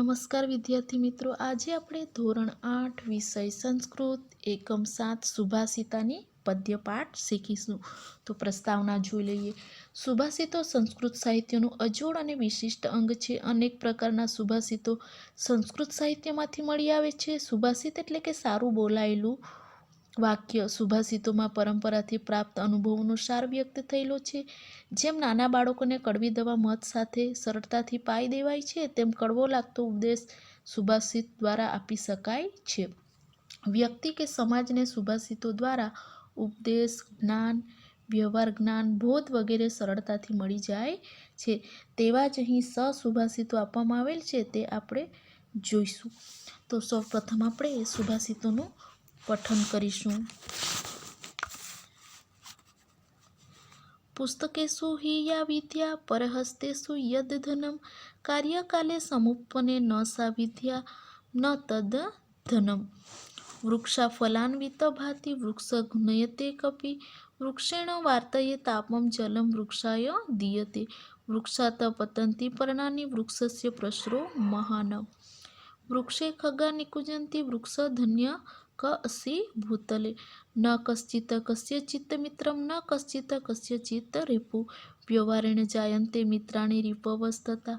નમસ્કાર વિદ્યાર્થી મિત્રો, આજે આપણે ધોરણ 8 વિષય સંસ્કૃત એકમ 7 સુભાષિતાની પદ્યપાઠ શીખીશું. તો પ્રસ્તાવના જોઈ લઈએ. સુભાષિતો સંસ્કૃત સાહિત્યનું અજોડ અને વિશિષ્ટ અંગ છે. અનેક પ્રકારના સુભાષિતો સંસ્કૃત સાહિત્યમાંથી મળી આવે છે. સુભાષિત એટલે કે સારું બોલાયેલું વાક્ય. સુભાષિતોમાં પરંપરાથી પ્રાપ્ત અનુભવોનો સાર વ્યક્ત થયેલો છે. જેમ નાના બાળકોને કડવી દવા મધ સાથે સરળતાથી પાઈ દેવાય છે, તેમ કડવો લાગતો ઉપદેશ સુભાષિત દ્વારા આપી શકાય છે. વ્યક્તિ કે સમાજને સુભાષિતો દ્વારા ઉપદેશ, જ્ઞાન, વ્યવહાર જ્ઞાન, બોધ વગેરે સરળતાથી મળી જાય છે. તેવા જ અહીં સુભાષિતો આપવામાં આવેલ છે, તે આપણે જોઈશું. તો સૌપ્રથમ આપણે સુભાષિતોનું પઠન કરીશું. પુસ્તકેષુ હિ યા વિદ્યા પરહસ્તેષુ યદ્ ધનમ કાર્યકાલે સમુપન્ને ન સા વિદ્યા ન તદ્ ધનમ. વૃક્ષાફલાન્વિત ભાતિ વૃક્ષ ઘુનયતે કપિ વૃક્ષેણ વાર્તયે તાપમ જલમ વૃક્ષાય દીયતે. વૃક્ષાત પતન્તિ પર્ણાની વૃક્ષસ્ય પ્રસરો મહાન. વૃક્ષે ખગા નિકુંજન્તિ વૃક્ષ ધન્ય ક અસી ભૂતલે. ન કશ્ચિત કસ્યચિત્ત મિત્રમ ન કશ્ચિત કસ્યચિત્ત રિપુ. વ્યવહારેણ જાયન્તે મિત્રાણિ રિપવસ્તતા.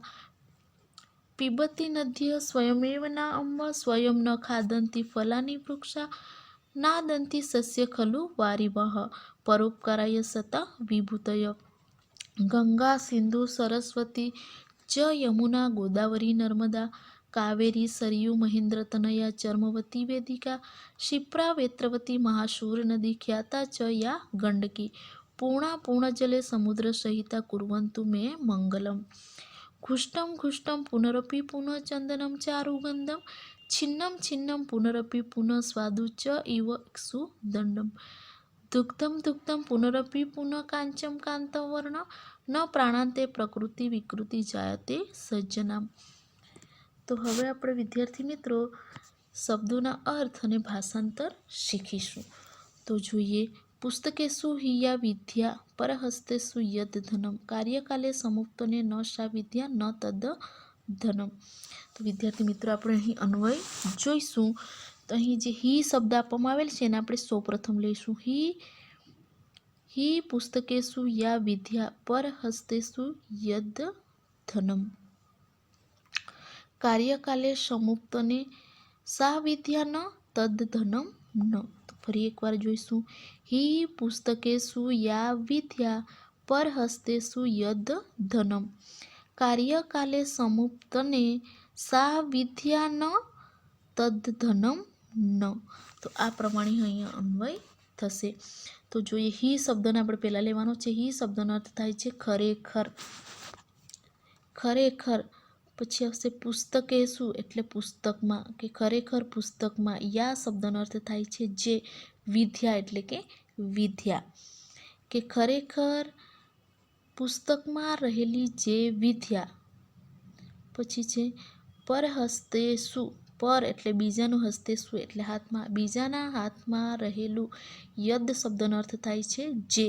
પિબતિ નદ્ય સ્વયમેવ ના અંબ સ્વયં ન ખાદન્તિ ફલાની વૃક્ષા નાદન્તિ સસ્ય ખલુ વારિમઃ પરોપકારાય સતા વિભૂતય. ગંગા સિંધુ સરસ્વતી ચ યમુના ગોદાવરી નર્મદા કાવેરી સરયુ મહેન્દ્રતનયા ચર્મવતી વેદિકા ક્ષિપ્રા વેત્રવતી મહાશૂર નદી ખ્યાતા ચ યા ગંડકી. પૂર્ણા પૂર્ણજલે સમુદ્ર સહિતા કુર્વન્તુ મે મંગલમ. ઘુષ્ટમ ઘુષ્ટમ પુનરપી પુનઃ ચંદનમ ચારુગંધમ છિન્નમ છિન્નમ પુનરપી પુનઃ સ્વાદુ ચ ઇવ ઇક્ષુ દંડમ. દુગ્ધમ દુગ્ધમ પુનરપી પુનઃ કાંચમ કાંતવર્ણ ન પ્રાણાંતે પ્રકૃતિ વિકૃતિ જાયતે સજ્જનામ. તો હવે આપણે વિદ્યાર્થી મિત્રો શબ્દોના અર્થ અને ભાષાંતર શીખીશું. તો જોઈએ. પુસ્તકેષુ હિ યા વિદ્યા પરહસ્તેષુ યદ્ ધનમ કાર્યકાલે સમુપન્ને ન સા વિદ્યા ન તદ્ ધનમ. તો વિદ્યાર્થી મિત્રો આપણે અહીં અન્વય જોઈશું. તો અહીં જે હિ શબ્દ આપવામાં આવેલ છે એને આપણે સૌપ્રથમ લઈશું. હિ પુસ્તકેષુ યા વિદ્યા પરહસ્તેષુ યદ્ ધનમ કાર્યકાલે સમુપન્ને સા વિદ્યા ન તદ્ ધનમ ન. તો ફરી એકવાર જોઈશું. હિ પુસ્તકેષુ યા વિદ્યા પરહસ્તેષુ યદ્ ધનમ કાર્યકાલે સમુપન્ને સા વિદ્યા ન તદ્ ધનમ ન. તો આ પ્રમાણે અહીંયા અન્વય થશે. તો જોઈએ. હિ શબ્દને આપણે પહેલાં લેવાનો છે. હિ શબ્દનો અર્થ થાય છે ખરેખર. ખરેખર. પછી આવશે પુસ્તકેષુ એટલે પુસ્તકમાં કે ખરેખર પુસ્તકમાં. યા શબ્દનો અર્થ થાય છે જે. વિદ્યા એટલે કે વિદ્યા કે ખરેખર પુસ્તકમાં રહેલી જે વિદ્યા. પછી છે પરહસ્તેષુ. પર એટલે બીજાનું, હસ્તેષુ એટલે હાથમાં. બીજાના હાથમાં રહેલું. યદ્ શબ્દનો અર્થ થાય છે જે.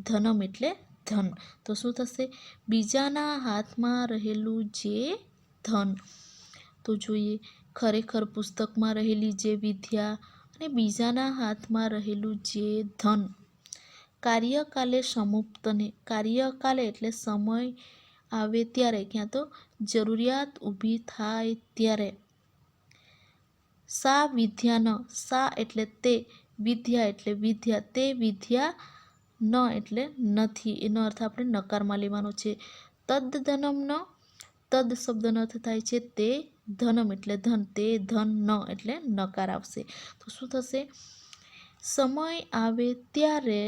ધનમ એટલે ધન. તો શું થશે? બીજાના હાથમાં રહેલું જે ધન. તો જોઈએ. ખરેખર પુસ્તકમાં રહેલી જે વિદ્યા અને બીજાના હાથમાં રહેલું જે ધન. કાર્યકાલે સમુપન્ને. કાર્યકાલે એટલે સમય આવે ત્યારે, ક્યાં તો જરૂરિયાત ઊભી થાય ત્યારે. સા વિદ્યા ન. સા એટલે તે. વિદ્યા એટલે વિદ્યા. તે વિદ્યા ન એટલે નથી. એનો અર્થ આપણે નકારમાં લેવાનો છે. તદ્ ધનમ ન. તદ્ શબ્દનો અર્થ થાય છે તે. ધનમ એટલે ધન. તે ધન ન એટલે નકાર આવશે. તો શું થશે? સમય આવે ત્યારે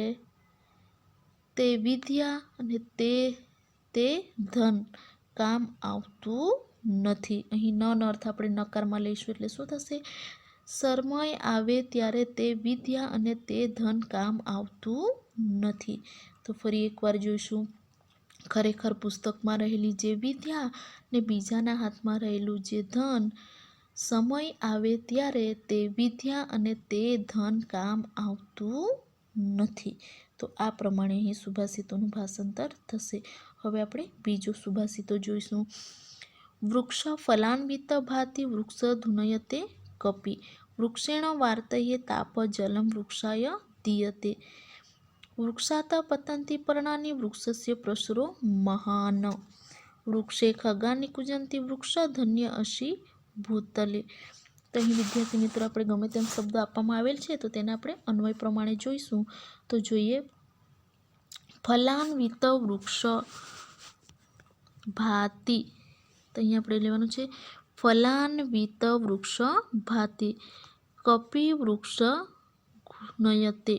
તે વિદ્યા અને તે ધન કામ આવતું નથી. અહીં નો અર્થ આપણે નકારમાં લઈશું એટલે શું થશે? સમય આવે ત્યારે તે વિદ્યા અને તે ધન કામ આવતું નથી. તો ફરી એકવાર જોઈશું. ખરેખર પુસ્તકમાં રહેલી જે વિદ્યા ને બીજાના હાથમાં રહેલું જે ધન. સમય આવે ત્યારે તે વિદ્યા અને તે ધન કામ આવતું નથી. તો આ પ્રમાણે અહીં સુભાષિતોનું ભાષાંતર થશે. હવે આપણે બીજો સુભાષિતો જોઈશું. વૃક્ષ ફલાન્વિત ભાતિ વૃક્ષ ધુનયતે કપિ વૃક્ષેણ વાર્તયે તાપ જલમ વૃક્ષાય દીયતે વૃક્ષાત પતંતી પર્ણાની વૃક્ષસ્ય પ્રસરો મહાન વૃક્ષે ખગા નિકુંજંતી વૃક્ષ ધન્ય અશી ભૂતલે. તો અહીં વિદ્યાર્થી મિત્રો આપણે ગમે તેમ શબ્દ આપવામાં આવેલ છે તો તેને આપણે અન્વય પ્રમાણે જોઈશું. તો જોઈએ ફલાન્વિત વૃક્ષ ભાતિ. તો અહીંયા આપણે લેવાનું છે ફલાન્વિત વૃક્ષ ભાતિ કપિ વૃક્ષ નયતે.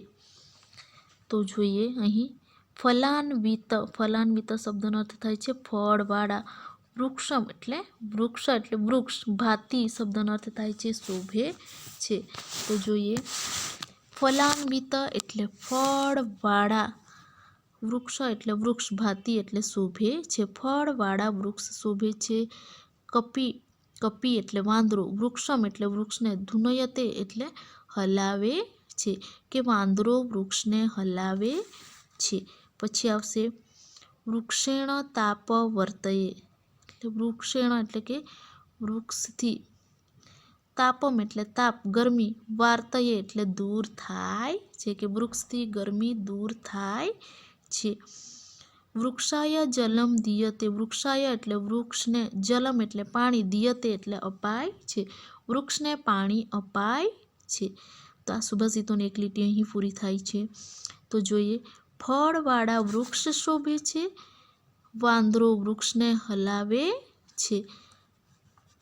તો જોઈએ અહીં ફલાન્વિત ફલાન્વિત શબ્દનો અર્થ થાય છે ફળવાળા. વૃક્ષમ એટલે વૃક્ષ ભાતિ શબ્દનો અર્થ થાય છે શોભે છે. તો જોઈએ ફલાન્વિત એટલે ફળવાળા, વૃક્ષ એટલે વૃક્ષ, ભાતિ એટલે શોભે છે, ફળવાળા વૃક્ષ શોભે છે. કપિ એટલે વાંદરો, વૃક્ષમ એટલે વૃક્ષને, ધુનયતે એટલે હલાવે છે કે વાંદરો વૃક્ષને હલાવે છે. પછી આવશે વૃક્ષેણ તાપ વર્તયે એટલે વૃક્ષેણ એટલે કે વૃક્ષથી, તાપમ એટલે તાપ ગરમી, વાર્તયે એટલે દૂર થાય છે કે વૃક્ષથી ગરમી દૂર થાય છે. વૃક્ષાય જલમ દીયતે વૃક્ષાય એટલે વૃક્ષને, જલમ એટલે પાણી, દીયતે એટલે અપાય છે, વૃક્ષને પાણી અપાય છે. તો આ સુભાષિતોની એક લીટી અહીં પૂરી થાય છે. તો જોઈએ ફળવાળા વૃક્ષ શોભે છે, વાંદરો વૃક્ષને હલાવે છે,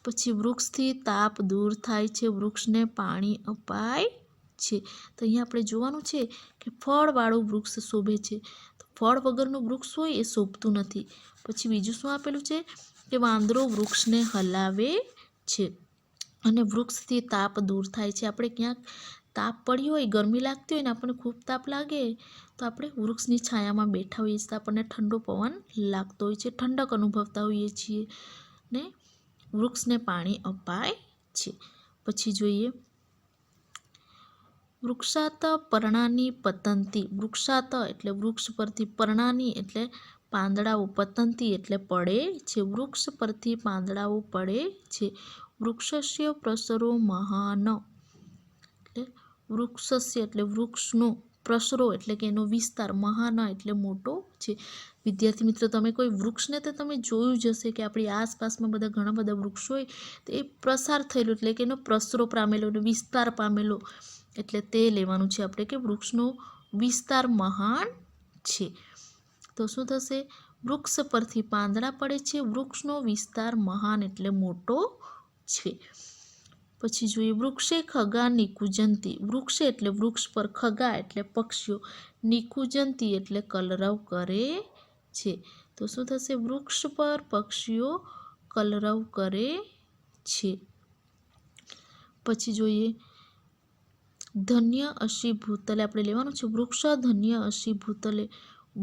પછી વૃક્ષથી તાપ દૂર થાય છે, વૃક્ષને પાણી અપાય છે. તો અહીંયા આપણે જોવાનું છે કે ફળવાળું વૃક્ષ શોભે છે. તો ફળ વગરનું વૃક્ષ હોય એ શોભતું નથી. પછી બીજું શું આપેલું છે કે વાંદરો વૃક્ષને હલાવે છે અને વૃક્ષથી તાપ દૂર થાય છે. આપણે ક્યાંક તાપ પડ્યો હોય, ગરમી લાગતી હોય ને આપણને ખૂબ તાપ લાગે તો આપણે વૃક્ષની છાયામાં બેઠા હોઈએ છીએ, આપણને ઠંડો પવન લાગતો હોય છે, ઠંડક અનુભવતા હોઈએ છીએ ને વૃક્ષને પાણી અપાય છે. પછી જોઈએ વૃક્ષાત પર્ણાની પતંતી. વૃક્ષાત એટલે વૃક્ષ પરથી, પર્ણાની એટલે પાંદડાઓ, પતંતી એટલે પડે છે, વૃક્ષ પરથી પાંદડાઓ પડે છે. વૃક્ષસ્ય પ્રસરો મહાન એટલે વૃક્ષસ્ય એટલે વૃક્ષનો, પ્રસરો એટલે કે એનો વિસ્તાર, મહાન એટલે મોટો છે. વિદ્યાર્થી મિત્રો તમે કોઈ વૃક્ષને તો તમે જોયું જ હશે કે આપણી આસપાસમાં બધા ઘણા બધા વૃક્ષો હોય તો એ પ્રસાર થયેલો એટલે કે એનો પ્રસરો પામેલો, વિસ્તાર પામેલો, એટલે તે લેવાનું છે આપણે કે વૃક્ષનો વિસ્તાર મહાન છે. તો શું થશે વૃક્ષ પરથી પાંદડા પડે છે, વૃક્ષનો વિસ્તાર મહાન એટલે મોટો છે. પછી જોઈએ વૃક્ષે ખગા નિકુંજંતી. વૃક્ષે એટલે વૃક્ષ પર, ખગા એટલે પક્ષીઓ, નિકુંજંતી એટલે કલરવ કરે છે. તો શું થશે વૃક્ષ પર પક્ષીઓ કલરવ કરે છે. પછી જોઈએ ધન્ય અશી ભૂતલે. આપણે લેવાનું છે વૃક્ષ ધન્ય અશી ભૂતલે.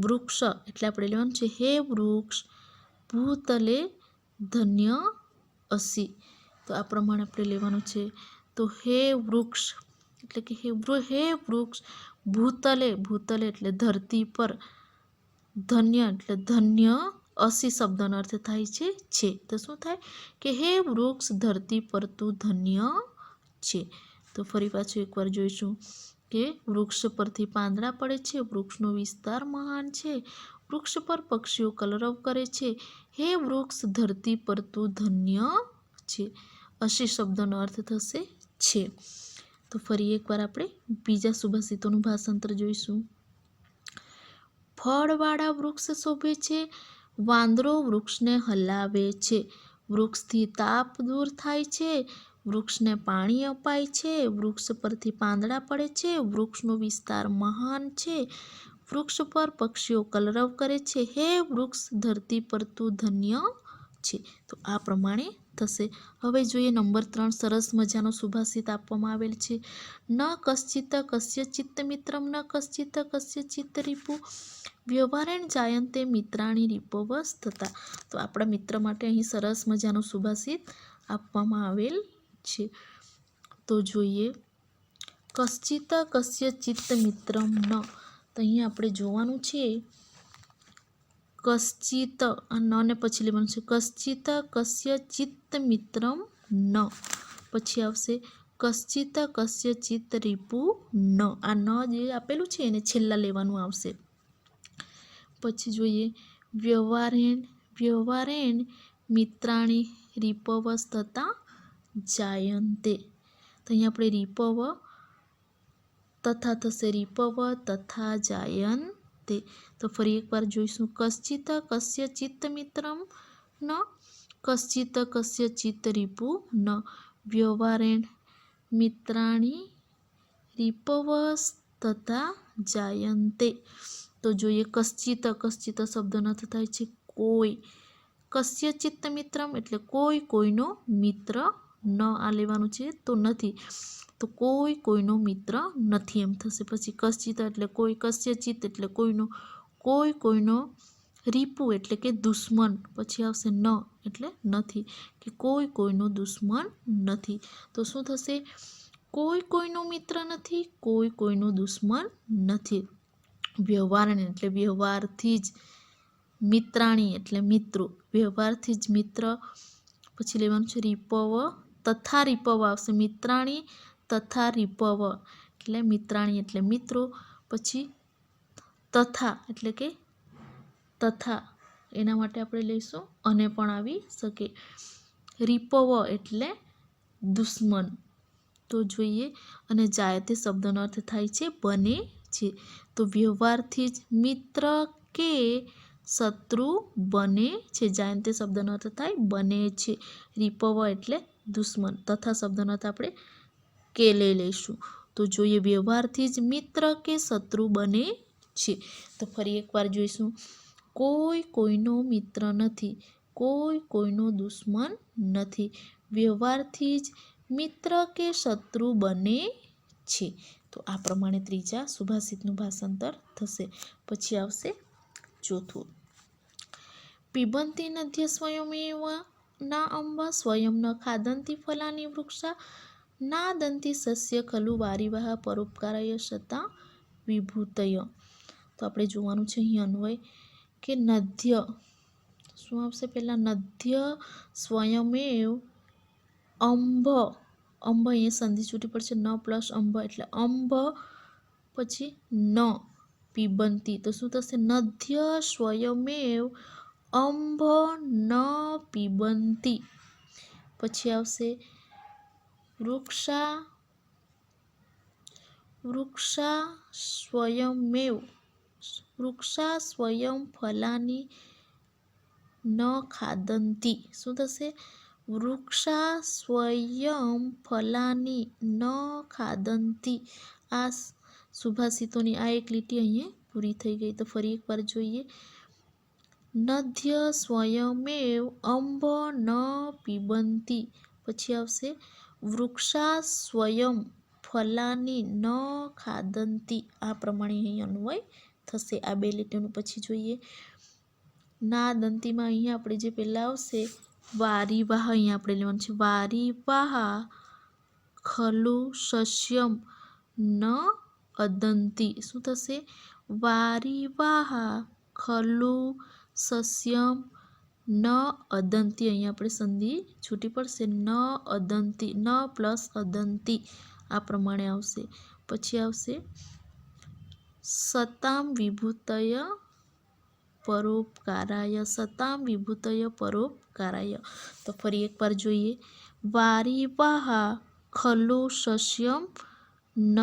વૃક્ષ એટલે આપણે લેવાનું છે હે વૃક્ષ, ભૂતલે ધન્ય અસી. તો આ પ્રમાણે આપણે લેવાનું છે. તો હે વૃક્ષ એટલે કે હે વૃક્ષ, ભૂતલે, ભૂતલે એટલે ધરતી પર, ધન્ય એટલે ધન્ય, અસી શબ્દનો અર્થ થાય છે. તો શું થાય કે હે વૃક્ષ ધરતી પર તું ધન્ય છે. તો ફરી પાછું એકવાર જોઈશું કે વૃક્ષ પરથી પાંદડા પડે છે, વૃક્ષનો વિસ્તાર મહાન છે, વૃક્ષ પર પક્ષીઓ કલરવ કરે છે, હે વૃક્ષ ધરતી પર તું ધન્ય છે. અશી શબ્દનો અર્થ થશે છે. તો ફરી એકવાર આપણે બીજા સુભાષિતોનું ભાષાંતર જોઈશું. ફળવાળા વૃક્ષ શોભે છે, વાંદરો વૃક્ષને હલાવે છે, વૃક્ષથી તાપ દૂર થાય છે, વૃક્ષને પાણી અપાય છે, વૃક્ષ પરથી પાંદડા પડે છે, વૃક્ષનો વિસ્તાર મહાન છે, વૃક્ષ પર પક્ષીઓ કલરવ કરે છે, હે વૃક્ષ ધરતી પર તું ધન્ય છે. તો આ પ્રમાણે થશે. હવે જોઈએ નંબર 3 સરસ મજાનો સુભાષિત આપવામાં આવેલ છે. ન કશ્ચિત કસ્યચિત્ત મિત્રમ ન કશ્ચિત કસ્યચિત્ત રીપુ વ્યવહારેણ જાયંતે મિત્રાણી રીપવસ થતા. તો આપણા મિત્ર માટે અહીં સરસ મજાનું સુભાષિત આપવામાં આવેલ છે. તો જોઈએ કશ્ચિત કસ્યચિત્ત મિત્રમ ન. તો અહીં આપણે જોવાનું છે કશ્ચિત આ ન ને પછી લેવાનું છે કશ્ચિત કસ્યચિત્ત મિત્રમ ન પછી આવશે કશ્ચિત કસ્યચિત્ત રીપુ ન આ ન જે આપેલું છે એને છેલ્લા લેવાનું આવશે. પછી જોઈએ વ્યવહારેણ વ્યવહારેણ મિત્રાણી રીપવસ્તતા જાયન્તે. તો અહીંયા આપણે રીપવ તથા થશે રીપવ તથા જાયન્તે. તો ફરી એકવાર જોઈશું કશ્ચિત કસ્યચિત્ત મિત્રમ ન કશ્ચિત કસ્યચિત્ત રીપુ ન વ્યવહારેણ મિત્રાણી રીપવસ્તતા જાયન્તે. તો જોઈએ કશ્ચિત કશ્ચિત શબ્દનો અર્થ થાય છે કોઈ. કસ્યચિત્ત મિત્રમ એટલે કોઈ કોઈનો મિત્ર ન આ લેવાનું છે તો નથી તો કોઈ કોઈનો મિત્ર નથી એમ થશે. પછી કશ્ચિત એટલે કોઈ કસ્યચિત્ત એટલે કોઈનો કોઈ કોઈનો રીપુ એટલે કે દુશ્મન પછી આવશે ન એટલે નથી કે કોઈ કોઈનો દુશ્મન નથી. તો શું થશે કોઈ કોઈનો મિત્ર નથી કોઈ કોઈનો દુશ્મન નથી. વ્યવહારણી એટલે વ્યવહારથી જ મિત્રાણી એટલે મિત્રો વ્યવહારથી જ મિત્ર પછી લેવાનું છે રીપવ તથા રીપવ આવશે મિત્રાણી તથા રીપવ એટલે મિત્રાણી એટલે મિત્રો પછી તથા એટલે કે તથા એના માટે આપણે લઈશું અને પણ આવી શકે. રીપવ એટલે દુશ્મન. તો જોઈએ અને જાયતે શબ્દનો અર્થ થાય છે બને છે. તો વ્યવહારથી જ મિત્ર કે શત્રુ બને છે. જાયતે શબ્દનો અર્થ થાય બને છે. રીપવ એટલે દુશ્મન તથા શબ્દનો અર્થ આપણે કે લઈ લઈશું. તો જોઈએ વ્યવહારથી જ મિત્ર કે શત્રુ બને છે. તો ફરી એકવાર જોઈશું કોઈ કોઈનો મિત્ર નથી કોઈ કોઈનો દુશ્મન નથી વ્યવહારથી જ મિત્ર કે શત્રુ બને છે. તો આ પ્રમાણે ત્રીજા સુભાષિતનું ભાષાંતર થશે. પછી આવશે ચોથું પિબંતી નદ્ય સ્વયમેવ ના અંબ સ્વયં ન ખાદંતી ફલાની વૃક્ષા નાદંતી સસ્ય ખલુ વારિવાહ પરોપકારાય શતા વિભૂતય. તો આપણે જોવાનું છે અહીં અન્વય કે નદ્ય શું આવશે પહેલાં નદ્ય સ્વયમેવ અંબ અંબ અહીંયા સંધિ છૂટી પડશે ન પ્લસ અંબ એટલે અંબ પછી ન પિબંતી. તો શું થશે નદ્ય સ્વયમેવ અંબ ન પિબંતી. પછી આવશે વૃક્ષા સ્વયં ફલાની ન ખાદંતી. શું થશે વૃક્ષા સ્વયં ફલાની ન ખાદંતી. આ સુભાષિતોની આ એક લીટી અહીંયા પૂરી થઈ ગઈ. તો ફરી એકવાર જોઈએ નદ્ય સ્વયમેવ અંબ ન પિબંતી. પછી આવશે વૃક્ષા સ્વયં ફલાની ન ખાદંતી. આ પ્રમાણે અહીં અન્વય થશે. આ બે લીટીઓનું પછી જોઈએ નાદંતીમાં અહીંયા આપણે જે પહેલાં આવશે વારિવાહ અહીંયા આપણે લેવાનું છે વારિવાહ ખલુ સસ્યમ ન અદંતી. શું થશે વારિવાહ ખલુ સસ્યમ ન અદંતી. અહીંયા આપણે સંધિ છૂટી પડશે ન અદંતી ન પ્લસ અદંતી આ પ્રમાણે આવશે. પછી આવશે સતામ વિભૂતય પરોપકારાય સતામ વિભૂતય પરોપકારાય. તો ફરી એકવાર જોઈએ વારિવાહ ખલુ સસ્યમ ન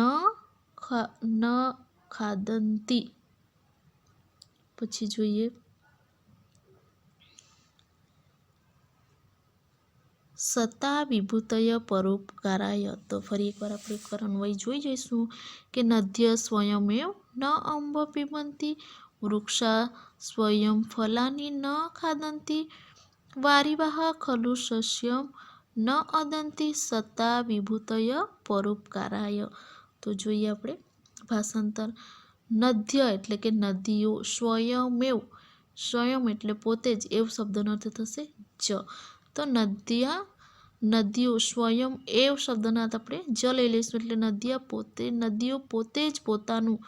ખાદંતી. પછી જોઈએ સતા વિભૂતય પરોપકારાય. તો ફરી એકવાર આપણે એકવાર અન્વય જોઈ જઈશું કે નદ્ય સ્વયમેવ ન અંબ પિબંતી વૃક્ષા સ્વયં ફલાની ન ખાદંતી વારિવાહ ખલુ સસ્યમ ન અદંતી સતા વિભૂતય પરોપકારાય. તો જોઈએ આપણે ભાષાંતર નદ્ય એટલે કે નદીઓ સ્વયમેવ સ્વયં એટલે પોતે જ એવ શબ્દનો અર્થ થશે જ. તો નદીઓ સ્વયં એવ શબ્દના અર્થ આપણે જ લઈ લઈશું એટલે નદીઓ પોતે જ પોતાનું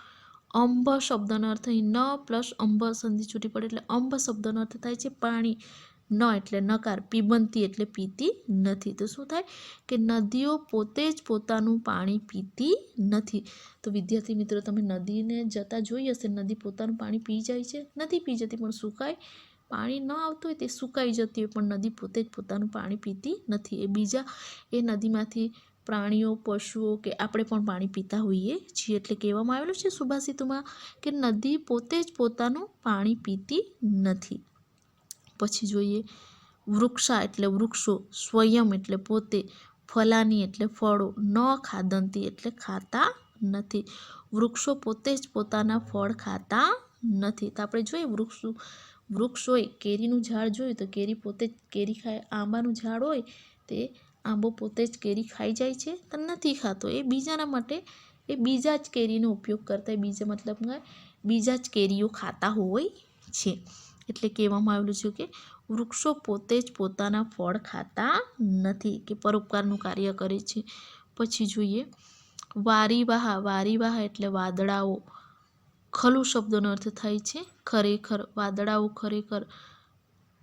અંબ શબ્દનો અર્થ અહીં ન પ્લસ અંબ સંધિ છૂટી પડે એટલે અંબ શબ્દનો અર્થ થાય છે પાણી. ન એટલે નકાર, પીબંતી એટલે પીતી નથી. તો શું થાય કે નદીઓ પોતે જ પોતાનું પાણી પીતી નથી. તો વિદ્યાર્થી મિત્રો, તમે નદીને જતા જોઈ હશે, નદી પોતાનું પાણી પી જાય છે? નથી પી જતી, પણ સુકાય પાણી ન આવતું હોય તે સુકાઈ જતી હોય, પણ નદી પોતે જ પોતાનું પાણી પીતી નથી. એ નદીમાંથી પ્રાણીઓ, પશુઓ કે આપણે પણ પાણી પીતા હોઈએ છીએ. એટલે કહેવામાં આવેલું છે સુભાષિતોમાં કે નદી પોતે જ પોતાનું પાણી પીતી નથી. પછી જોઈએ વૃક્ષા એટલે વૃક્ષો, સ્વયં એટલે પોતે, ફલાની એટલે ફળો, ન ખાદંતી એટલે ખાતા નથી. વૃક્ષો પોતે જ પોતાના ફળ ખાતા નથી. તો આપણે જોઈએ વૃક્ષ હોય, કેરીનું ઝાડ જોયું તો કેરી પોતે જ કેરી ખાય. આંબાનું ઝાડ હોય તે આંબો પોતે જ કેરી ખાઈ જાય છે? તો નથી ખાતો. એ બીજાના માટે એ બીજા જ કેરીનો ઉપયોગ કરતા હોય. બીજા મતલબ બીજા જ કેરીઓ ખાતા હોય છે. એટલે કહેવામાં આવેલું છે કે વૃક્ષો પોતે જ પોતાના ફળ ખાતા નથી, કે પરોપકારનું કાર્ય કરે છે. પછી જોઈએ વારીવાહ એટલે વાદળાઓ. ખલું શબ્દનો અર્થ થાય છે ખરેખર, વાદળાઓ ખરેખર.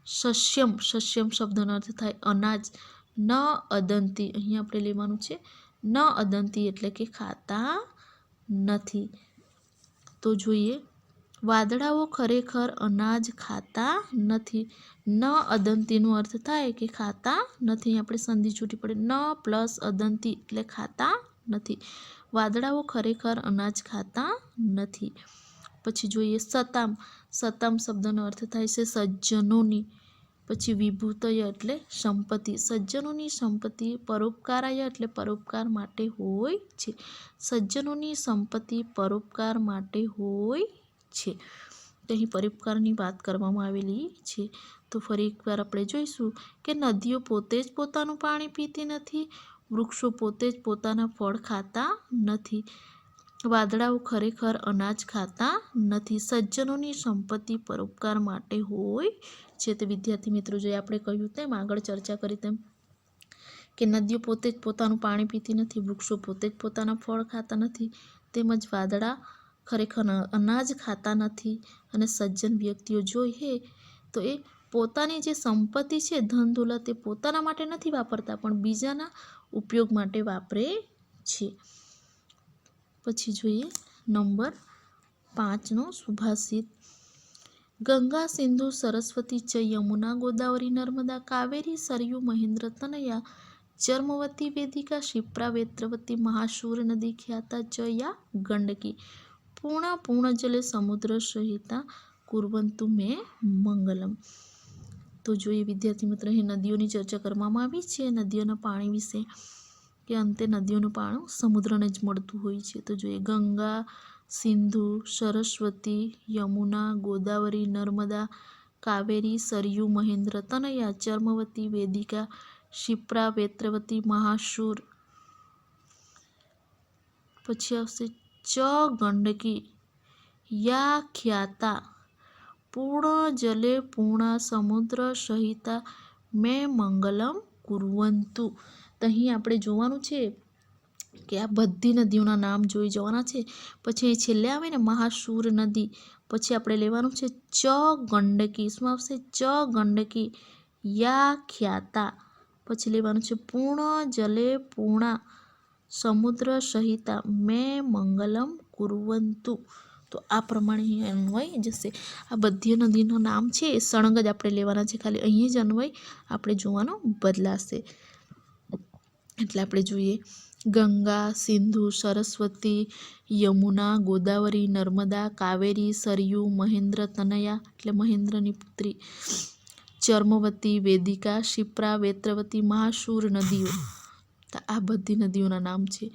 સસ્યમ શબ્દનો અર્થ થાય અનાજ. ન અદંતી, અહીં આપણે લેવાનું છે ન અદંતી એટલે કે ખાતા નથી. તો જોઈએ વાદળાઓ ખરેખર અનાજ ખાતા નથી. ન અદંતીનો અર્થ થાય કે ખાતા નથી. આપણે સંધિ છૂટી પડે, ન પ્લસ અદંતી એટલે ખાતા નથી. વાદળાઓ ખરેખર અનાજ ખાતા નથી. પછી જોઈએ સતામ શબ્દનો અર્થ થાય છે સજ્જનોની. પછી વિભૂતય એટલે સંપત્તિ. સજ્જનોની સંપત્તિ પરોપકારાય એટલે પરોપકાર માટે હોય છે. સજ્જનોની સંપત્તિ પરોપકાર માટે હોય છે. તો અહીં પરોપકારની વાત કરવામાં આવેલી છે. તો ફરી એકવાર આપણે જોઈશું કે નદીઓ પોતે જ પોતાનું પાણી પીતી નથી, વૃક્ષો પોતે જ પોતાના ફળ ખાતા નથી, વાદળાઓ ખરેખર અનાજ ખાતા નથી, સજ્જનોની સંપત્તિ પરોપકાર માટે હોય છે. તો વિદ્યાર્થી મિત્રો, જે આપણે કહ્યું તેમ આગળ ચર્ચા કરી તેમ કે નદીઓ પોતે જ પોતાનું પાણી પીતી નથી, વૃક્ષો પોતે જ પોતાના ફળ ખાતા નથી, તેમજ વાદળા ખરેખર અનાજ ખાતા નથી, અને સજ્જન વ્યક્તિઓ જોઈએ તો એ પોતાની જે સંપત્તિ છે, ધન દોલત, એ પોતાના માટે નથી વાપરતા, પણ બીજાના ઉપયોગ માટે વાપરે છે. પછી જોઈએ નંબર 5નો સુભાષિત. ગંગા સિંધુ સરસ્વતી ચ યમુના ગોદાવરી નર્મદા કાવેરી સરયુ મહેન્દ્ર તનયા ચર્મવતી વેદિકા ક્ષિપ્રા વેત્રવતી મહાશૂર નદી ખ્યાતા ચ યા ગંડકી પૂર્ણ જલે સમુદ્ર સહિતા કુર્વંતુ મે મંગલમ. તો જોઈએ વિદ્યાર્થી મિત્ર, અહીં નદીઓની ચર્ચા કરવામાં આવી છે, નદીઓના પાણી વિશે, કે અંતે નદીઓનું પાણી સમુદ્રને જ મળતું હોય છે. તો જોઈએ ગંગા, સિંધુ, સરસ્વતી, યમુના, ગોદાવરી, નર્મદા, કાવેરી, સરયુ, મહેન્દ્ર તનયા, ચર્મવતી, વેદિકા, ક્ષિપ્રા, વેત્રવતી, મહાશૂર. પછી આવશે ચ ગંડકી યા ખ્યાતા પૂર્ણ જલે પૂર્ણા સમુદ્ર સહિતા મે મંગલમ કુર્વંતુ. તો અહીં આપણે જોવાનું છે કે આ બધી નદીઓના નામ જોઈ જવાના છે. પછી છેલ્લે આવે ને મહાશૂર નદી, પછી આપણે લેવાનું છે ચ ગંડકી. શું આવશે? ચ ગંડકી યા ખ્યાતા. પછી લેવાનું છે પૂર્ણ જલે પૂર્ણા સમુદ્ર સહિતા મે મંગલમ કુર્વંતુ. તો આ પ્રમાણે અહીં અન્વય જશે. આ બધી નદીનું નામ છે એ સળંગ જ આપણે લેવાના છે, ખાલી અહીં જ અન્વય આપણે જોવાનો બદલાશે. એટલે આપણે જોઈએ ગંગા, સિંધુ, સરસ્વતી, યમુના, ગોદાવરી, નર્મદા, કાવેરી, સરયુ, મહેન્દ્ર તનયા એટલે મહેન્દ્રની પુત્રી, ચર્મવતી, વેદિકા, ક્ષિપ્રા, વેત્રવતી, મહાશૂર નદીઓ. તો આ બધી નદીઓના નામ છે.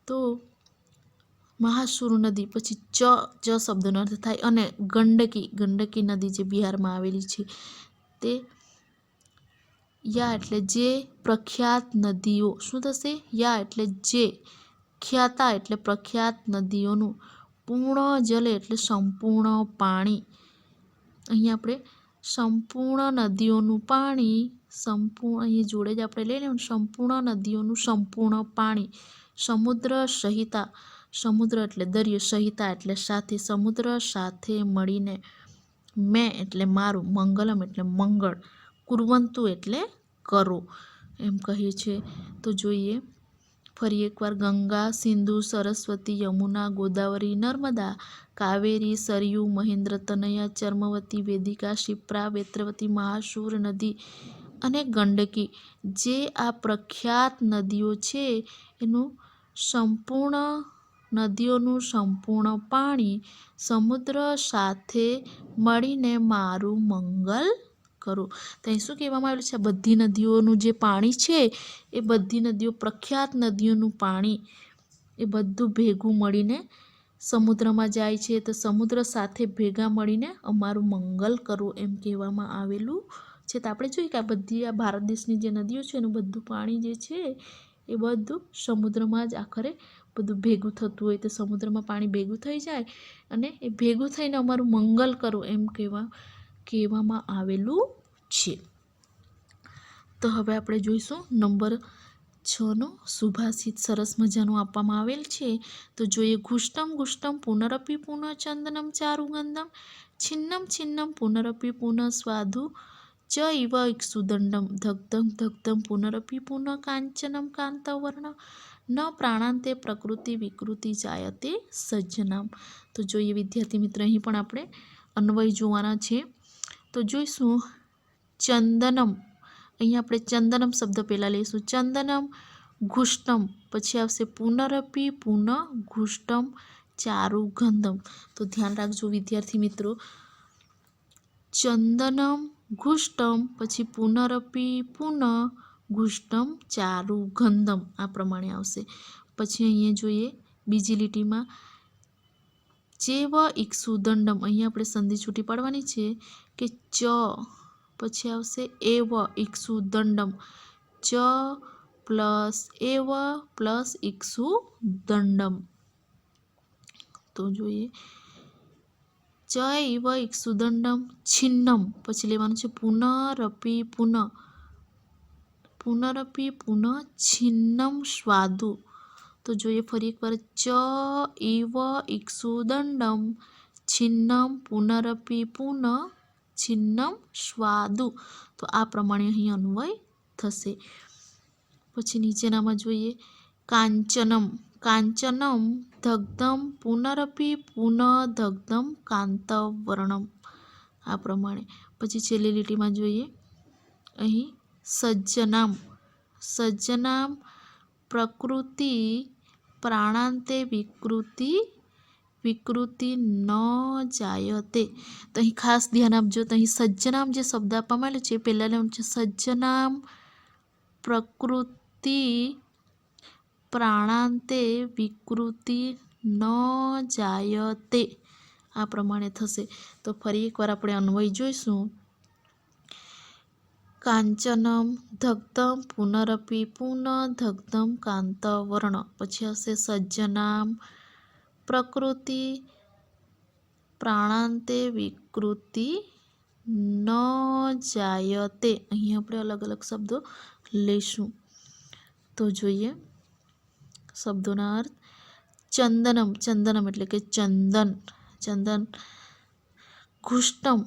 તો મહાશૂર નદી, પછી ચ શબ્દનો અર્થ થાય, અને ગંડકી નદી જે બિહારમાં આવેલી છે તે, યા એટલે જે પ્રખ્યાત નદીઓ. શું થશે? યા એટલે જે, ખ્યાતા એટલે પ્રખ્યાત નદીઓનું, પૂર્ણ જલે એટલે સંપૂર્ણ પાણી. અહીં આપણે સંપૂર્ણ નદીઓનું પાણી, અહીં જોડે જ આપણે લઈ લેવાનું, સંપૂર્ણ નદીઓનું સંપૂર્ણ પાણી, સમુદ્ર સહિતા સમુદ્ર એટલે દરિયો, સહિતા એટલે સાથે, સમુદ્ર સાથે મળીને, મેં એટલે મારું, મંગલમ એટલે મંગળ, કુર્વંતુ એટલે કરો એમ કહીએ છીએ. તો જોઈએ ફરી એકવાર ગંગા, સિંધુ, સરસ્વતી, યમુના, ગોદાવરી, નર્મદા, કાવેરી, સરયુ, મહેન્દ્ર, તનયા, ચર્મવતી, વેદિકા, શિપ્રા, વેત્રવતી, મહાસુર નદી અને ગંડકી જે આ પ્રખ્યાત નદીઓ છે એનું નદીઓનું સંપૂર્ણ પાણી સમુદ્ર સાથે મળીને મારું મંગલ કરું. તો અહીં શું કહેવામાં આવેલું છે? બધી નદીઓનું જે પાણી છે એ બધી નદીઓ, પ્રખ્યાત નદીઓનું પાણી એ બધું ભેગું મળીને સમુદ્રમાં જાય છે. તો સમુદ્ર સાથે ભેગા મળીને અમારું મંગલ કરવું એમ કહેવામાં આવેલું છે. તો આપણે જોઈએ કે આ બધી આ ભારત દેશની જે નદીઓ છે એનું બધું પાણી જે છે એ બધું સમુદ્રમાં જ આખરે બધું ભેગું થતું હોય. તો સમુદ્રમાં પાણી ભેગું થઈ જાય અને એ ભેગું થઈને અમારું મંગલ કરવું એમ કહેવામાં આવેલું છે. તો હવે આપણે જોઈશું નંબર 6નો સુભાષિત સરસ મજાનું આપવામાં આવેલ છે. તો જોઈએ ઘુષ્ટમ ગુષ્ટમ પુનરપી પુનઃ ચંદનમ ચારુગંધમ છિન્નમ છિન્નમ પુનરપી પુનઃ સ્વાધુ ચ ઇવ ઇક્ષુદંડમ દગ્ધમ દગ્ધમ પુનરપી પુનઃ કાંચનમ કાંતવર્ણ ન પ્રાણાંતે પ્રકૃતિ વિકૃતિ જાયતે સજ્જનામ. તો જોઈએ વિદ્યાર્થી મિત્ર, અહીં પણ આપણે અન્વય જોવાના છે. તો જોઈશું ચંદનમ, અહીંયા આપણે ચંદનમ શબ્દ પહેલાં લઈશું. ચંદનમ ઘુષ્ટમ, પછી આવશે પુનરપી પુનઃ ઘુષ્ટમ ચારુગંધમ. તો ધ્યાન રાખજો વિદ્યાર્થી મિત્રો, ચંદનમ ઘુષ્ટમ પછી પુનરપી પુનઃ ઘુષ્ટમ ચારુગંધમ આ પ્રમાણે આવશે. પછી અહીંયા જોઈએ બીજી લીટીમાં ચેવ ઇક્ષુદંડમ, અહીંયા આપણે સંધિ છૂટી પાડવાની છે કે ચ પછી આવશે એવ ઇક્ષુદંડમ, ચ પ્લસ એવ પ્લસ ઇક્ષુદંડમ. તો જોઈએ ચ ઇવ ઇક્ષુદંડમ છિન્નમ, પછી લેવાનું છે પુનરપી પુનઃ છિન્નમ સ્વાદુ. તો જોઈએ ફરી એકવાર ચ ઇવ ઇક્ષુદંડમ છિન્નમ પુનરપી પુનઃ છિન્નમ સ્વાદુ. તો આ પ્રમાણે અહીં અન્વય થશે. પછી નીચેનામાં જોઈએ કાંચનમ, કાંચનમ દગ્ધમ પુનરપી પુનઃ દગ્ધમ કાંતવર્ણમ આ પ્રમાણે. પછી છેલ્લી લીટીમાં જોઈએ અહીં સજ્જનામ, સજ્જનામ પ્રકૃતિ પ્રાણાંતે વિકૃતિ ન જાયતે. તો અહીં ખાસ ધ્યાન આપજો. તો અહીં સજ્જનામ જે શબ્દ આપવામાં આવેલો છે પહેલાં લેવાનું છે સજ્જનામ પ્રકૃતિ પ્રાણાંતે વિકૃતિ ન જાયતે આ પ્રમાણે થશે. તો ફરી એકવાર આપણે અન્વય જોઈશું. કાંચનમ દગ્ધમ પુનરપી પુનઃ દગ્ધમ કાંતવર્ણ, પછી આવશે સજ્જનામ પ્રકૃતિ પ્રાણાંતે વિકૃતિ ન જાયતે. અહીં આપણે અલગ અલગ શબ્દો લઈશું. તો જોઈએ શબ્દોના અર્થ. ચંદનમ, ચંદનમ એટલે કે ચંદન, ચંદન. ઘુષ્ટમ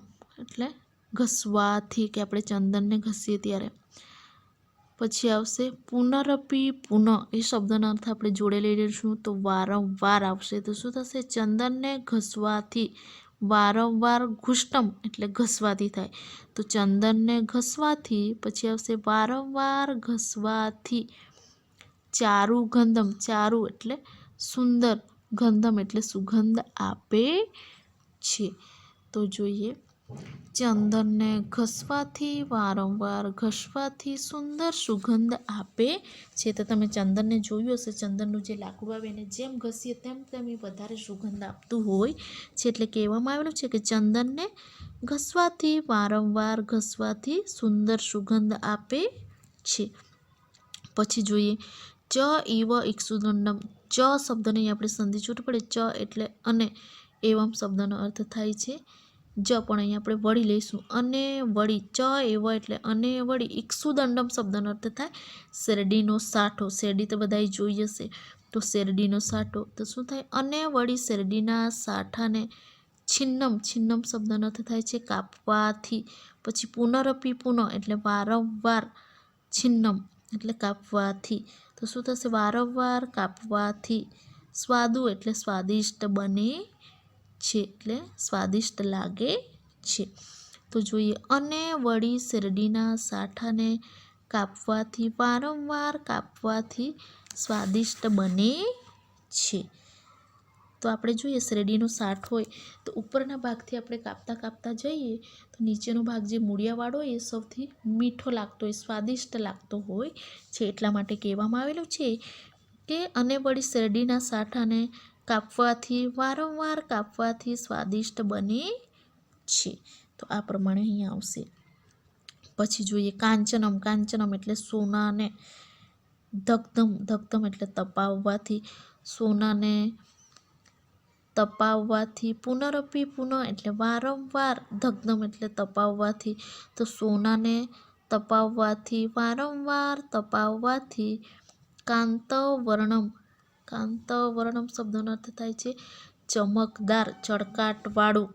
એટલે ઘસવાથી, કે આપણે ચંદનને ઘસીએ ત્યારે. પછી આવશે પુનરપી પુનઃ, એ શબ્દનો અર્થ આપણે જોડે લઈ લઈશું તો વારંવાર આવશે. તો શું થશે? ચંદનને ઘસવાથી, વારંવાર ઘુષ્ટમ એટલે ઘસવાથી થાય. તો ચંદનને ઘસવાથી, પછી આવશે વારંવાર ઘસવાથી. ચારુગંધમ, ચારુ એટલે સુંદર, ગંધમ એટલે સુગંધ આપે છે. તો જોઈએ ચંદનને ઘસવાથી, વારંવાર ઘસવાથી સુંદર સુગંધ આપે છે. તો તમે ચંદનને જોયું હશે, ચંદનનું જે લાકડું આવે એને જેમ ઘસીએ તેમ તેમ એ વધારે સુગંધ આપતું હોય છે. એટલે કહેવામાં આવેલું છે કે ચંદનને ઘસવાથી, વારંવાર ઘસવાથી સુંદર સુગંધ આપે છે. પછી જોઈએ ચ ઇવ ઇક્ષુદંડમ, ચ શબ્દને આપણે સંધિ છૂટ પડે ચ એટલે અને, એવમ શબ્દનો અર્થ થાય છે જ, પણ અહીં આપણે વળી લઈશું અને વળી. ચ એવ એટલે અને વળી. ઇક્ષુદંડમ શબ્દનો અર્થ થાય શેરડીનો સાઠો. શેરડી તો બધાએ જોઈ હશે. તો શેરડીનો સાઠો તો શું થાય? અને વળી શેરડીના સાઠાને છિન્નમ, છિન્નમ શબ્દનો અર્થ થાય છે કાપવાથી. પછી પુનરપી પુનઃ એટલે વારંવાર, છિન્નમ એટલે કાપવાથી. તો શું થશે? વારંવાર કાપવાથી સ્વાદુ એટલે સ્વાદિષ્ટ બને છે, એટલે સ્વાદિષ્ટ લાગે છે. તો જોઈએ, અને વળી શેરડીના સાઠાને કાપવાથી, વારંવાર કાપવાથી સ્વાદિષ્ટ બને છે. તો આપણે જોઈએ શેરડીનો સાઠ હોય તો ઉપરના ભાગથી આપણે કાપતા કાપતા જઈએ તો નીચેનો ભાગ જે મૂળિયાવાળો હોય એ સૌથી મીઠો લાગતો હોય, સ્વાદિષ્ટ લાગતો હોય છે. એટલા માટે કહેવામાં આવેલું છે કે અને વળી શેરડીના સાઠાને કાપવાથી, વારંવાર કાપવાથી સ્વાદિષ્ટ બને છે. તો આ પ્રમાણે અહીંયા આવશે. પછી જોઈએ કાંચનમ, કાંચનમ એટલે સોનાને, ધગધમ, ધગધમ એટલે તપાવવાથી, સોનાને તપાવવાથી, પુનરપી પુનઃ એટલે વારંવાર, ધગધમ એટલે તપાવવાથી, તો સોનાને તપાવવાથી, વારંવાર તપાવવાથી કાંતવર્ણમ, કાંતવર્ણમ શબ્દનો અર્થ થાય છે ચમકદાર, ચળકાટવાળું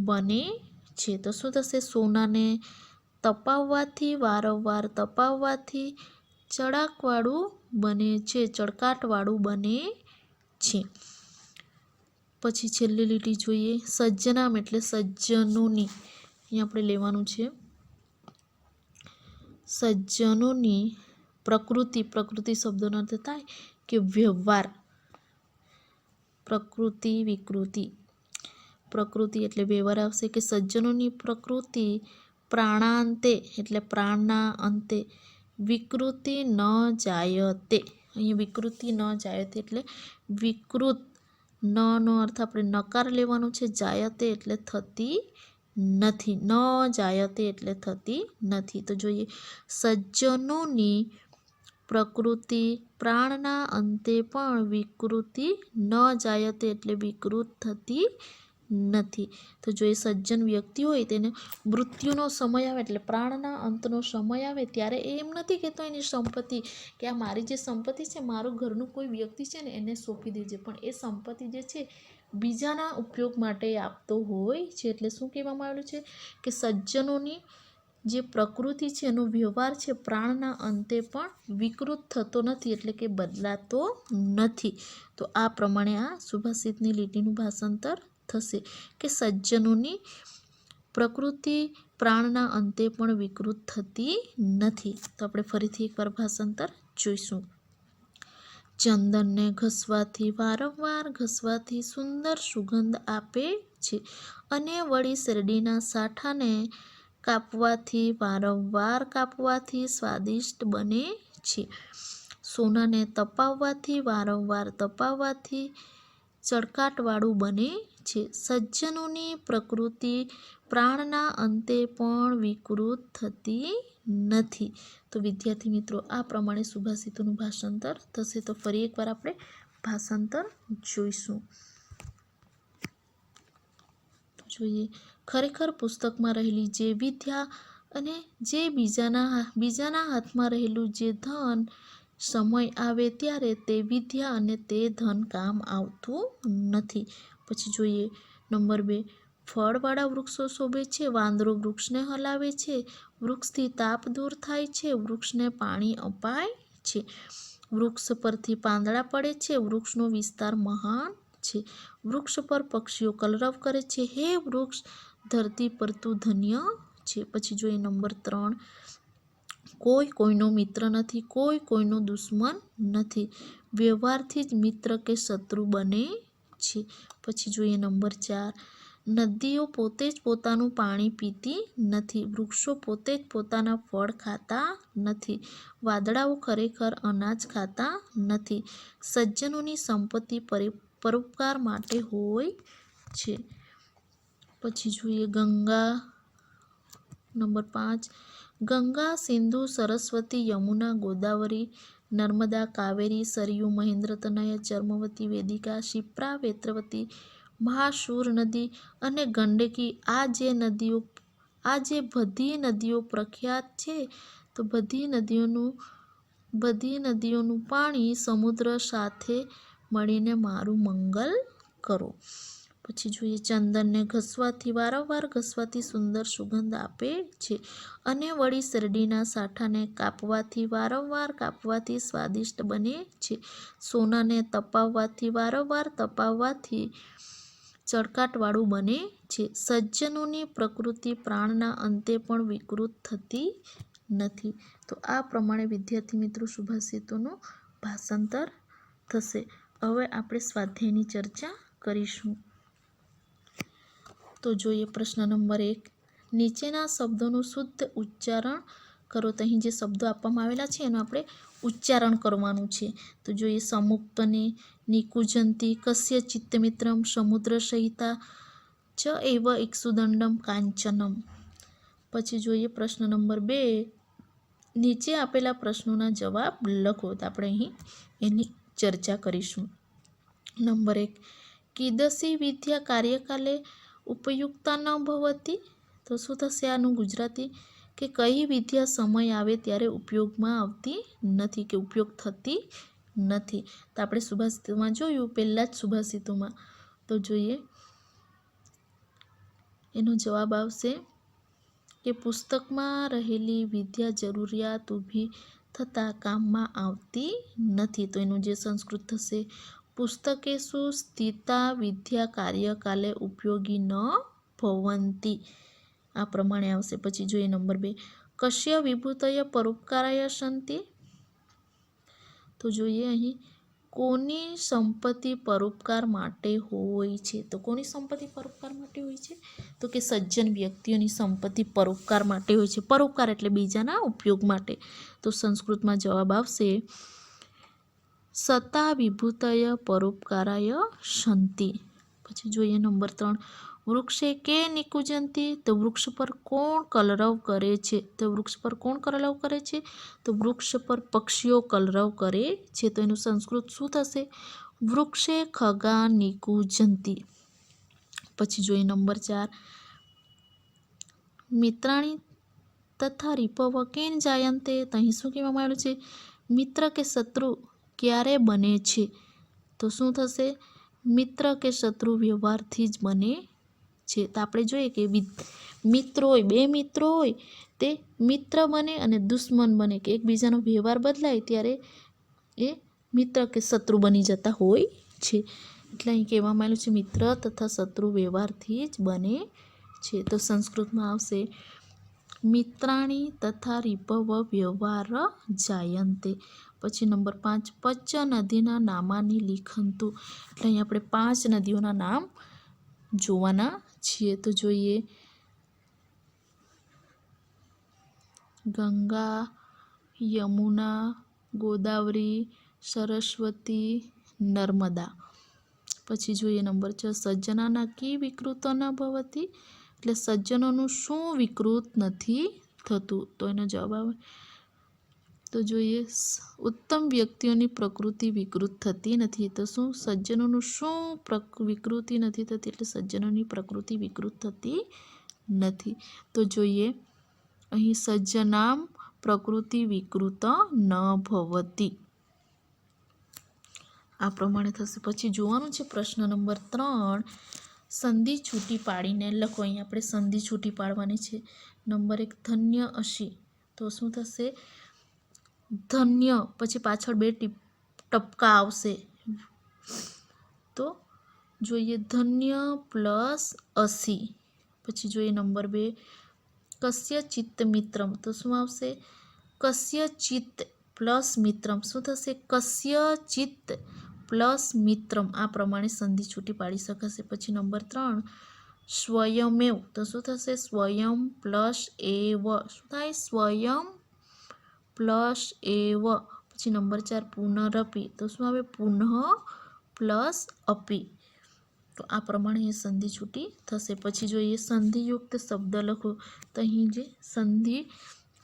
બને છે. તો શું થશે? સોનાને તપાવવાથી, વારંવાર તપાવવાથી ચળકવાળું બને છે, ચળકાટવાળું બને છે. પછી છેલ્લી લીટી જોઈએ સજ્જનામ એટલે સજ્જનોની. અહીંયા આપણે લેવાનું છે સજ્જનોની પ્રકૃતિ, પ્રકૃતિ શબ્દનો અર્થ થાય કે વ્યવહાર, પ્રકૃતિ વિકૃતિ, પ્રકૃતિ એટલે વ્યવહાર આવશે કે સજ્જનોની પ્રકૃતિ પ્રાણાંતે એટલે પ્રાણના અંતે, વિકૃતિ ન જાયતે. અહીંયા વિકૃતિ ન જાયતે એટલે વિકૃત, નો અર્થ આપણે નકાર લેવાનો છે, જાયતે એટલે થતી નથી, ન જાયતે એટલે થતી નથી. તો જોઈએ સજ્જનોની પ્રકૃતિ પ્રાણના અંતે પણ વિકૃતિ ન જાયતે એટલે વિકૃત થતી નથી. તો જો એ સજ્જન વ્યક્તિ હોય તેને મૃત્યુનો સમય આવે એટલે પ્રાણના અંતનો સમય આવે ત્યારે એ એમ નથી કહેતો એની સંપત્તિ કે આ મારી જે સંપત્તિ છે, મારું ઘરનું કોઈ વ્યક્તિ છે ને એને સોંપી દેજે, પણ એ સંપત્તિ જે છે બીજાના ઉપયોગ માટે આપતો હોય છે. એટલે શું કહેવામાં આવેલું છે કે સજ્જનોની જે પ્રકૃતિ છે એનો વ્યવહાર છે પ્રાણના અંતે પણ વિકૃત થતો નથી, એટલે કે બદલાતો નથી. તો આ પ્રમાણે આ સુભાષિતની લીટીનું ભાષાંતર થશે કે સજ્જનોની પ્રકૃતિ પ્રાણના અંતે પણ વિકૃત થતી નથી. તો આપણે ફરીથી એકવાર ભાષાંતર જોઈશું. ચંદનને ઘસવાથી, વારંવાર ઘસવાથી સુંદર સુગંધ આપે છે, અને વળી શેરડીના સાઠાને કાપવાથી, વારંવાર કાપવાથી સ્વાદિષ્ટ બને છે. સોનાને તપાવવાથી, વારંવાર તપાવવાથી ચળકાટવાળું બને છે. સજ્જનોની પ્રકૃતિ પ્રાણના અંતે પણ વિકૃત થતી નથી. તો વિદ્યાર્થી મિત્રો આ પ્રમાણે સુભાષિતોનું ભાષાંતર થશે. તો ફરી એકવાર આપણે ભાષાંતર જોઈશું. જોઈએ ખરેખર પુસ્તકમાં રહેલી જે વિદ્યા અને જે બીજાના હાથમાં રહેલું જે ધન, સમય આવે ત્યારે તે વિદ્યા અને તે ધન કામ આવતું નથી. પછી જોઈએ નંબર 2, ફળવાળા વૃક્ષો શોભે છે, વાંદરો વૃક્ષને હલાવે છે, વૃક્ષથી તાપ દૂર થાય છે, વૃક્ષને પાણી અપાય છે, વૃક્ષ પરથી પાંદડા પડે છે, વૃક્ષનો વિસ્તાર મહાન છે, વૃક્ષ પર પક્ષીઓ કલરવ કરે છે, હે વૃક્ષ ધરતી પર તું ધન્ય છે. પછી જોઈએ નંબર 3, કોઈ કોઈનો મિત્ર નથી, કોઈ કોઈનો દુશ્મન નથી, વ્યવહારથી જ મિત્ર કે શત્રુ બને છે. પછી જોઈએ નંબર 4, નદીઓ પોતે જ પોતાનું પાણી પીતી નથી, વૃક્ષો પોતે જ પોતાના ફળ ખાતા નથી, વાદળાઓ ખરેખર અનાજ ખાતા નથી, સજ્જનોની સંપત્તિ પરોપકાર માટે હોય છે. પછી જોઈએ ગંગા, નંબર 5, ગંગા, સિંધુ, સરસ્વતી, યમુના, ગોદાવરી, નર્મદા, કાવેરી, સરયુ, મહેન્દ્રતનય, ચર્મવતી, વેદિકા, શિપ્રા, વેત્રવતી, મહાસુર નદી અને ગંડકી, આ જે બધી નદીઓ પ્રખ્યાત છે, તો બધી નદીઓનું બધી નદીઓનું પાણી સમુદ્ર સાથે મળીને મારું મંગલ કરો. પછી જોઈએ ચંદનને ઘસવાથી વારંવાર ઘસવાથી સુંદર સુગંધ આપે છે અને વળી શેરડીના સાઠાને કાપવાથી વારંવાર કાપવાથી સ્વાદિષ્ટ બને છે. સોનાને તપાવવાથી વારંવાર તપાવવાથી ચળકાટવાળું બને છે. સજ્જનોની પ્રકૃતિ પ્રાણના અંતે પણ વિકૃત થતી નથી. તો આ પ્રમાણે વિદ્યાર્થી મિત્રો સુભાષિતોનું ભાષાંતર થશે. હવે આપણે સ્વાધ્યાયની ચર્ચા કરીશું. તો જોઈએ પ્રશ્ન નંબર 1. નીચેના શબ્દોનું શુદ્ધ ઉચ્ચારણ કરો. તો અહીં જે શબ્દો આપવામાં આવેલા છે એનું આપણે ઉચ્ચારણ કરવાનું છે. તો જોઈએ સમુક્તને, નિકુંજંતી, કસ્ય ચિત્તમિત્રમ, સમુદ્ર સહિતા ચ એવ ઇક્ષુદંડમ કાંચનમ. પછી જોઈએ પ્રશ્ન નંબર 2. નીચે આપેલા પ્રશ્નોના જવાબ લખો. તો આપણે અહીં એની ચર્ચા કરીશું. નંબર 1. કીદસી વિદ્યા કાર્યકાલે ઉપયુક્તા ન ભવતી. તો શું થશે આનું ગુજરાતી? કે કઈ વિદ્યા સમય આવે ત્યારે ઉપયોગમાં આવતી નથી, કે ઉપયોગ થતી નથી. તો આપણે સુભાષિતોમાં જોયું, પહેલાં જ સુભાષિતોમાં. તો જોઈએ એનો જવાબ આવશે કે પુસ્તકમાં રહેલી વિદ્યા જરૂરિયાત ઊભી થતાં કામમાં આવતી નથી. તો એનું જે સંસ્કૃત થશે પુસ્તકેષુ સ્થિતા વિદ્યા કાર્યકાલે ઉપયોગી ન ભવંતી. આ પ્રમાણે આવશે. પછી જોઈએ નંબર 2. કસ્ય વિભૂતય પરોપકારાય સંતિ. તો જોઈએ અહીં કોની સંપત્તિ પરોપકાર માટે હોય છે. તો કોની સંપત્તિ પરોપકાર માટે હોય છે? તો કે સજ્જન વ્યક્તિઓની સંપત્તિ પરોપકાર માટે હોય છે. પરોપકાર એટલે બીજાના ઉપયોગ માટે. તો સંસ્કૃતમાં જવાબ આવશે સતા વિભૂતય પરોપકારાય સંતિ. પછી જોઈએ નંબર 3. વૃક્ષે કે નિકુંજંતી. તો વૃક્ષ પર કોણ કલરવ કરે છે? તો વૃક્ષ પર કોણ કલરવ કરે છે? તો વૃક્ષ પર પક્ષીઓ કલરવ કરે છે. તો એનું સંસ્કૃત શું થશે? વૃક્ષે ખગા નિકુંજંતી. પછી જોઈએ નંબર 4. મિત્રાણી તથા રીપવ કેન જાયંતે. તો અહીં શું કહેવામાં આવ્યું છે? મિત્ર કે શત્રુ ક્યારે બને છે? તો શું થશે? મિત્ર કે શત્રુ વ્યવહારથી જ બને છે. તો આપણે જોઈએ કે મિત્રો હોય, બે મિત્રો હોય તે મિત્ર બને અને દુશ્મન બને, કે એકબીજાનો વ્યવહાર બદલાય ત્યારે એ મિત્ર કે શત્રુ બની જતા હોય છે. એટલે અહીં કહેવામાં આવ્યું છે મિત્ર તથા શત્રુ વ્યવહારથી જ બને છે. તો સંસ્કૃતમાં આવશે મિત્રાણી તથા રીપવ વ્યવહાર જાયંતે. પછી નંબર 5. પંચ નદીના નામાની લિખંતુ. એટલે અહીં આપણે 5 નદીઓના નામ જોવાના છીએ. તો જોઈએ ગંગા, યમુના, ગોદાવરી, સરસ્વતી, નર્મદા. પછી જોઈએ નંબર 6. સજ્જનાના કી વિકૃત ન ભવતી. એટલે સજ્જનોનું શું વિકૃત નથી થતું? તો એનો જવાબ આવે તો જોઈએ ઉત્તમ વ્યક્તિઓની પ્રકૃતિ વિકૃત થતી નથી. તો શું સજ્જનોનું શું વિકૃતિ નથી થતી? એટલે સજ્જનોની પ્રકૃતિ વિકૃત થતી નથી. તો જોઈએ અહીં સજ્જનામ પ્રકૃતિ વિકૃત ન ભવતી. આ પ્રમાણે થશે. પછી જોવાનું છે પ્રશ્ન નંબર 3. સંધિ છૂટી પાડીને લખો. અહીં આપણે સંધિ છૂટી પાડવાની છે. નંબર 1. ધન્ય અસી. તો શું થશે? ધન્ય પછી પાછળ 2 ટપકા આવશે. તો જોઈએ ધન્ય પ્લસ અસી. પછી જોઈએ નંબર 2. કસ્ય ચિત્ત મિત્રમ. તો શું આવશે? કસ્ય ચિત્ત પ્લસ મિત્રમ. શું થશે? કસ્ય ચિત્ત પ્લસ મિત્રમ. આ પ્રમાણે સંધિ છૂટી પાડી શકાશે. પછી નંબર 3. સ્વયમેવ. તો શું થશે? સ્વયં પ્લસ એવ. શું થાય? સ્વયં પ્લસ એવ. પછી નંબર 4. પુનરપી. તો શું આવે? પુનઃ પ્લસ અપી. તો આ પ્રમાણે એ સંધિ છૂટી થશે. પછી જોઈએ સંધિયુક્ત શબ્દ લખો. તો અહીં જે સંધિ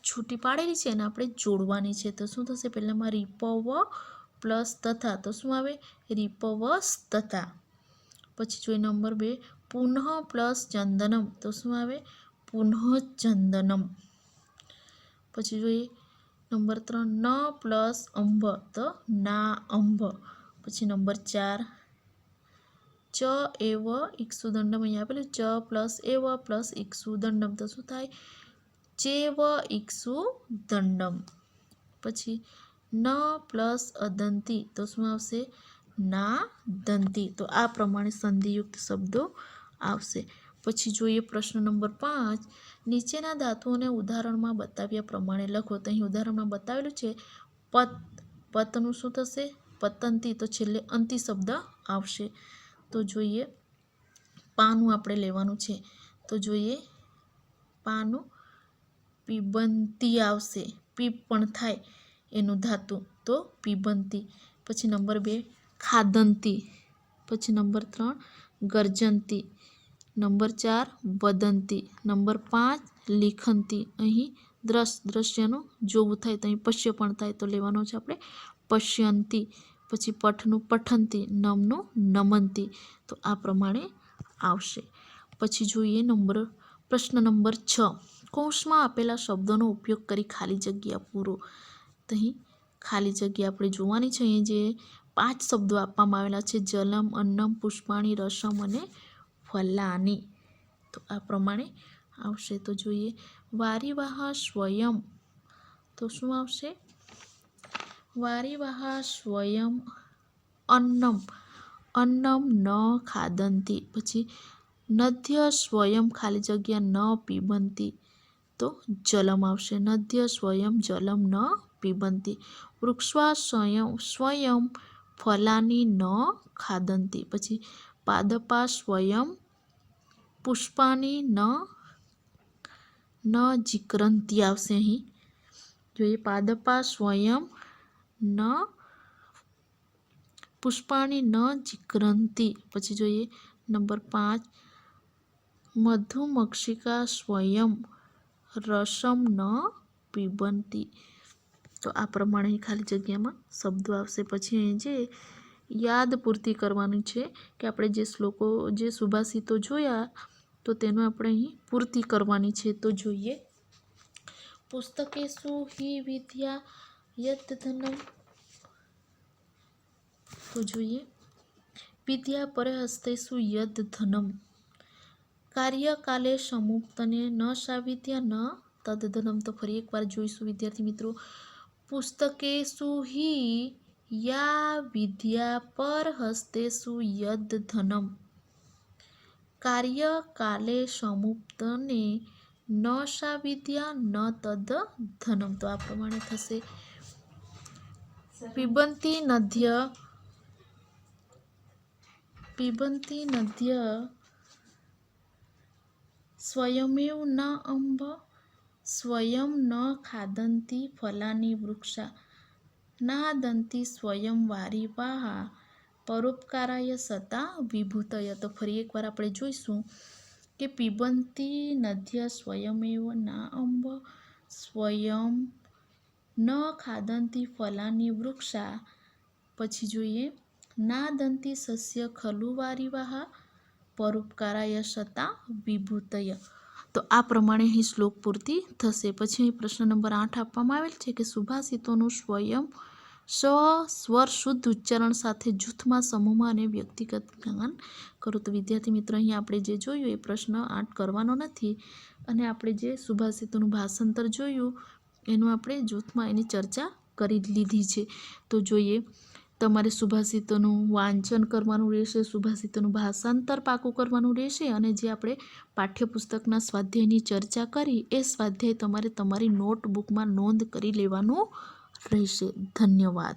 છૂટી પાડેલી છે એને આપણે જોડવાની છે. તો શું થશે? પહેલામાં રીપવ પ્લસ તથા. તો શું આવે? રીપવસ તથા. પછી જોઈએ નંબર 2. પુનઃ પ્લસ ચંદનમ. તો શું આવે? પુનઃ ચંદનમ. પછી જોઈએ નંબર 3 ન પ્લસ અંભ તો ના અંભ. પછી નંબર 4 ચ એવ ઇક્ષુદંડમ, અહીંયા આપેલું ચ પ્લસ એવ પ્લસ ઇક્ષુદંડમ તો શું થાય ચેવ ઇક્ષુદંડમ. પછી ન પ્લસ અદંતી તો શું આવશે ના દંતી. તો આ પ્રમાણે સંધિયુક્ત શબ્દો આવશે. પછી જોઈએ પ્રશ્ન નંબર 5, નીચેના ધાતુઓને ઉદાહરણમાં બતાવ્યા પ્રમાણે લખો. તો અહીં ઉદાહરણમાં બતાવેલું છે પત, પતનું શું થશે પતંતી, તો છેલ્લે અંતિ શબ્દ આવશે. તો જોઈએ પાનું આપણે લેવાનું છે. તો જોઈએ પાનું પીબંતી આવશે, પીપ પણ થાય એનું ધાતુ તો પીબંતી. પછી નંબર 2 ખાદંતી. પછી નંબર 3 ગર્જંતી. નંબર 4 વદંતી. નંબર 5 લિખંતી. અહીં દ્રશ્યનું જોવું થાય તો અહીં પશ્ય પણ થાય તો લેવાનો છે આપણે પશ્યંતી. પછી પઠનું પઠંતી, નમનું નમંતી. તો આ પ્રમાણે આવશે. પછી જોઈએ પ્રશ્ન નંબર 6, કૌંસમાં આપેલા શબ્દોનો ઉપયોગ કરી ખાલી જગ્યા પૂરો. તો અહીં ખાલી જગ્યા આપણે જોવાની છે. અહીં જે 5 શબ્દો આપવામાં આવેલા છે જલમ, અન્નમ, પુષ્પાણી, રસમ અને ફલાની. તો આ પ્રમાણે આવશે. તો જોઈએ વારિવાહ સ્વયં તો શું આવશે વારિવાહ સ્વયં અન્નમ, અન્નમ ન ખાદંતી. પછી નદ્ય સ્વયં ખાલી જગ્યા ન પીબંતી તો જલમ આવશે. નદ્ય સ્વયં જલમ ન પીબંતી. વૃક્ષા સ્વયં ફલાની ન ખાદંતી. પછી પાદપા સ્વયં પુષ્પાની ન જીક્રંતી આવશે. અહીં જોઈએ પાદપા સ્વયં ન પુષ્પાણી ન જીક્રંતી. પછી જોઈએ નંબર 5 મધુમક્ષિકા સ્વયં રસમ ન પીબંતી. તો આ પ્રમાણે ખાલી જગ્યામાં શબ્દો આવશે. પછી અહીં જે યાદ પૂર્તિ કરવાની છે કે આપણે જે શ્લોકો જે સુભાષિતો જોયા તો તેનો આપણે અહીં પૂર્તિ કરવાની છે. તો જોઈએ પુસ્તકેષુ હિ વિદ્યા યત ધનમ. તો જોઈએ વિદ્યા પરહસ્તેષુ યદ ધનમ કાર્યકાલે સમુક્તને ન સા વિદ્યા ન તદ ધનમ. તો ફરી એકવાર જોઈશું વિદ્યાર્થી મિત્રો. પુસ્તકેષુ હિ યા વિદ્યા પરહસ્તેષુ યદ ધનમ કાર્યકાલે સમુક્તને ન સા વિદ્યા ન તદ ધનમ. તો આ પ્રમાણે થશે પીબંતી નદ્ય સ્વયમેવ ન અંબ સ્વયં ન ખાદંતી ફલાની વૃક્ષા નાદંતી સ્વયં વારિવાહ પરોપકારાય સતા વિભૂતય. તો ફરી એકવાર આપણે જોઈશું કે પીબંતી નદ્ય સ્વયમેવ ના અંબ સ્વયં ન ખાદંતી ફલાની વૃક્ષા. પછી જોઈએ નાદંતી સસ્ય ખલુ વારિવાહ પરોપકારાય સતા વિભૂતય. તો આ પ્રમાણે અહીં શ્લોક પૂર્તિ થશે. પછી અહીં પ્રશ્ન નંબર 8 આપવામાં આવેલ છે કે સુભાષિતોનું સ્વર શુદ્ધ ઉચ્ચારણ સાથે જૂથમાં, સમૂહમાં અને વ્યક્તિગત જ્ઞાન કરો. તો વિદ્યાર્થી મિત્રો અહીં આપણે જે જોયું એ પ્રશ્ન 8 કરવાનો નથી અને આપણે જે સુભાષિતોનું ભાષાંતર જોયું એનું આપણે જૂથમાં એની ચર્ચા કરી લીધી છે. તો જોઈએ તમારે સુભાષિતોનું વાંચન કરવાનું રહેશે, સુભાષિતોનું ભાષાંતર પાકું કરવાનું રહેશે અને જે આપણે પાઠ્યપુસ્તકના સ્વાધ્યાયની ચર્ચા કરી એ સ્વાધ્યાય તમારે તમારી નોટબુકમાં નોંધ કરી લેવાનું રહેશે. ધન્યવાદ.